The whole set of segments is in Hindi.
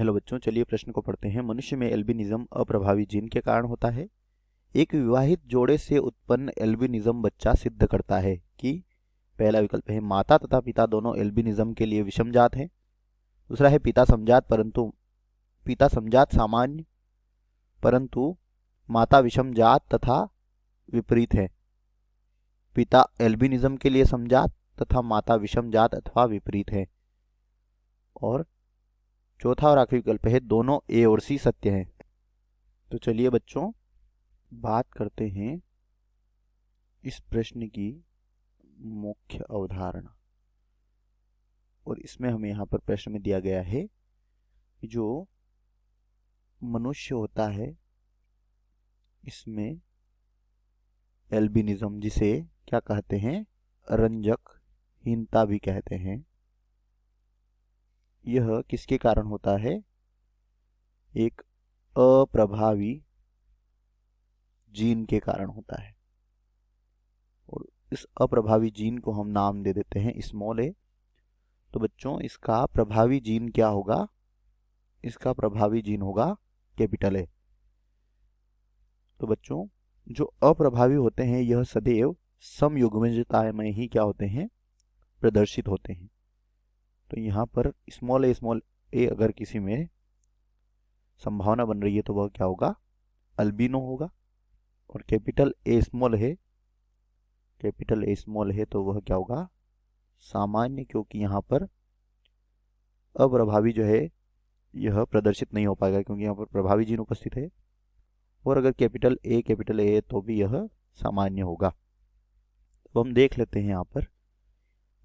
हेलो बच्चों, चलिए प्रश्न को पढ़ते हैं। मनुष्य में एल्बिनिज्म अप्रभावी जीन के कारण होता है। एक विवाहित जोड़े से उत्पन्न एल्बिनिज्म बच्चा सिद्ध करता है कि पहला विकल्प है माता तथा पिता दोनों एल्बिनिज्म के लिए विषमजात हैं। दूसरा है पिता समजात सामान्य परंतु माता विषमजात तथा विपरीत है। पिता एल्बिनिज्म के लिए समजात तथा माता विषमजात अथवा विपरीत है। और चौथा और आखिरी विकल्प है दोनों ए और सी सत्य है। तो चलिए बच्चों बात करते हैं इस प्रश्न की मुख्य अवधारणा। और इसमें हमें यहाँ पर प्रश्न में दिया गया है कि जो मनुष्य होता है इसमें एल्बिनिज्म, जिसे क्या कहते हैं, रंजकहीनता भी कहते हैं, यह किसके कारण होता है? एक अप्रभावी जीन के कारण होता है। और इस अप्रभावी जीन को हम नाम दे देते हैं स्मॉल ए। तो बच्चों इसका प्रभावी जीन क्या होगा? इसका प्रभावी जीन होगा कैपिटल ए। तो बच्चों जो अप्रभावी होते हैं यह सदैव समयुग्मजता में ही क्या होते हैं? प्रदर्शित होते हैं। तो यहाँ पर स्मॉल ए अगर किसी में संभावना बन रही है तो वह क्या होगा? अल्बिनो होगा। और कैपिटल ए स्मॉल है तो वह क्या होगा? सामान्य, क्योंकि यहाँ पर अप्रभावी जो है यह प्रदर्शित नहीं हो पाएगा क्योंकि यहाँ पर प्रभावी जीन उपस्थित है। और अगर कैपिटल ए तो भी यह सामान्य होगा। तो हम देख लेते हैं यहाँ पर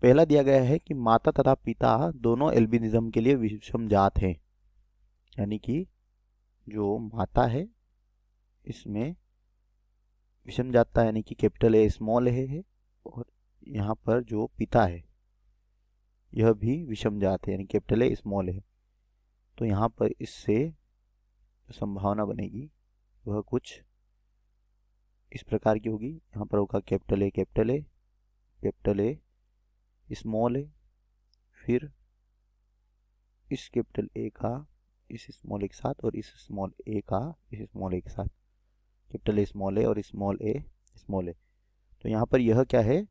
पहला दिया गया है कि माता तथा पिता दोनों एल्बिनिज्म के लिए विषमजात हैं। यानी कि जो माता है इसमें विषमजातता यानी कि कैपिटल ए स्मॉल है। और यहाँ पर जो पिता है यह भी विषमजात है यानी कैपिटल ए स्मॉल है। तो यहाँ पर इससे जो संभावना बनेगी वह कुछ इस प्रकार की होगी। यहाँ पर होगा कैपिटल ए स्मॉल है, फिर इस कैपिटल ए का इस स्मॉल ए के साथ और इस स्मॉल ए का इस स्मॉल ए के साथ, कैपिटल ए स्मॉल है और स्मॉल ए। तो यहाँ पर यह क्या है?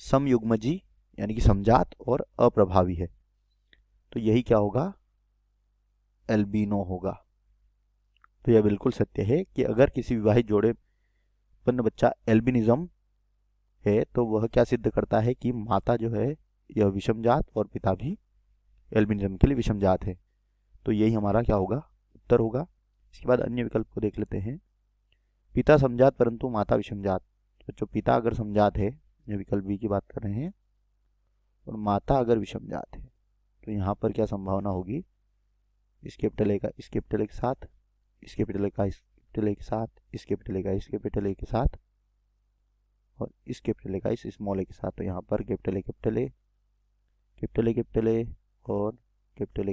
समयुग्मजी यानी कि समजात और अप्रभावी है। तो यही क्या होगा? एल्बिनो होगा। तो यह बिल्कुल सत्य है कि अगर किसी विवाहित जोड़े उत्पन्न बच्चा एल्बिनिज्म है तो वह क्या सिद्ध करता है कि माता जो है यह विषमजात और पिता भी एल्बिनिज्म के लिए विषमजात है। तो यही हमारा क्या होगा? उत्तर होगा। इसके बाद अन्य विकल्प को देख लेते हैं। पिता समजात परंतु माता विषमजात। तो पिता अगर समजात है, यह विकल्प बी की बात कर रहे हैं, और माता अगर विषमजात है तो यहाँ पर क्या संभावना होगी? इस कैपिटल ए का इस कैपिटल ए के साथ, इस कैपिटल ए का इस कैपिटल ए के साथ, इस कैपिटल ए का इस कैपिटल ए के साथ और इस कैपिटल ए का इस स्मॉल ए के साथ। तो यहाँ पर कैपिटल ए और कैपिटल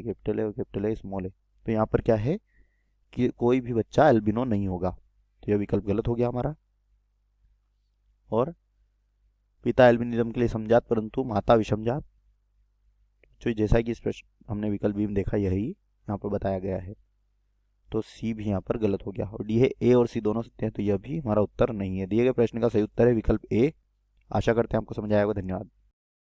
ए स्मॉल ए। तो यहाँ पर क्या है कि कोई भी बच्चा एल्बिनो नहीं होगा। तो यह विकल्प गलत हो गया हमारा। और पिता एल्बिनिज्म के लिए समजात परंतु माता विषमजात, जो जैसा कि इस प्रश्न हमने विकल्प बी में देखा यही यहाँ पर बताया गया है। तो सी भी यहाँ पर गलत हो गया। और डी है ए और सी दोनों सत्य हैं, तो यह भी हमारा उत्तर नहीं है। दिए गए प्रश्न का सही उत्तर है विकल्प ए। आशा करते हैं आपको समझ आया होगा। धन्यवाद।